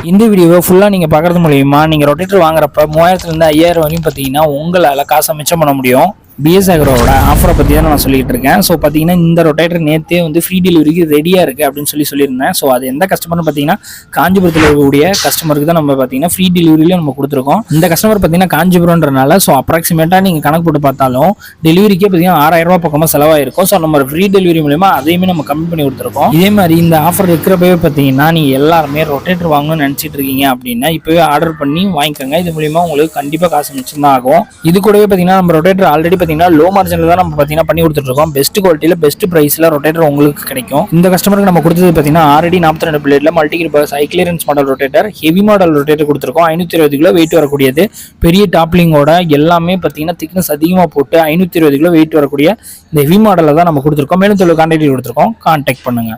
இந்த வீடியோவை ஃபுல்லாக நீங்கள் பார்க்குறது மூலியமா நீங்கள் ரொட்டேட்டர் வாங்குறப்ப 3000 இருந்து 5000 வரையும் பார்த்தீங்கன்னா உங்களால் காசை மிச்சம் பண்ண முடியும். பிஎஸ் அக்ரோவோட ஆஃபரை பற்றி தான் நான் சொல்லிட்டு இருக்கேன். ஸோ பார்த்தீங்கன்னா இந்த ரொட்டேட்டர் நேற்றே வந்து ஃப்ரீ டெலிவரிக்கு ரெடியாக இருக்குது அப்படின்னு சொல்லியிருந்தேன். ஸோ அது எந்த கஸ்டமர்னு பார்த்தீங்கன்னா காஞ்சிபுரத்தில் இருக்கக்கூடிய கஸ்டமருக்கு தான் நம்ம பார்த்தீங்கன்னா ஃப்ரீ டெலிவரியில நம்ம கொடுத்துருக்கோம். இந்த கஸ்டமர் பார்த்தீங்கன்னா காஞ்சிபுரம்ன்றனால ஸோ அப்ராக்சிமேட்டாக நீங்கள் கணக்கு போட்டு பார்த்தாலும் டெலிவரிக்கே பார்த்தீங்கன்னா 6000 ரூபா பக்கமாக செலவாயிருக்கும். ஸோ நம்ம ஃப்ரீ டெலிவரி மூலமா அதையுமே நம்ம கம்மி பண்ணி கொடுத்துருக்கோம். இதே மாதிரி இந்த ஆஃபர் இருக்கிறப்பவே பார்த்தீங்கன்னா நீங்கள் எல்லாருமே ரொட்டேட்டர் வாங்கணும்னு நினச்சிட்டு இருக்கீங்க அப்படின்னா இப்போவே ஆர்டர் பண்ணி வாங்கிக்கோங்க. இது மூலியமா உங்களுக்கு கண்டிப்பாக காசு மிச்சம் தான் ஆகும். இது கூடவே பார்த்தீங்கன்னா நம்ம ரொட்டேட்டர் ஆல்ரெடி லோ மார்ஜினில் தான் நம்ம பார்த்தீங்கன்னா பண்ணி கொடுத்துட்டு இருக்கோம். பெஸ்ட் குவாலிட்டியில் பெஸ்ட் பிரைஸில் ரொட்டேட்டர் உங்களுக்கு கிடைக்கும். இந்த கஸ்டமருக்கு நம்ம கொடுத்தது பார்த்தீங்கன்னா ஆல்ரெடி 42 பிளேட்ல மல்டிகிரிபஸ் high clearance model rotator, heavy model rotator கொடுத்துருக்கோம். 520 கிலோ வெயிட் வரக்கூடியது, பெரிய டாப்லிங்கோட எல்லாமே பார்த்தீங்கன்னா திக்னஸ் அதிகமாக போட்டு 520 கிலோ வெயிட் வரக்கூடிய இந்த ஹெவி மாடலில் தான் நம்ம கொடுத்துருக்கோம். மேலும் கான்டாக்ட் கொடுத்துருக்கோம், கான்டாக்ட் பண்ணுங்க.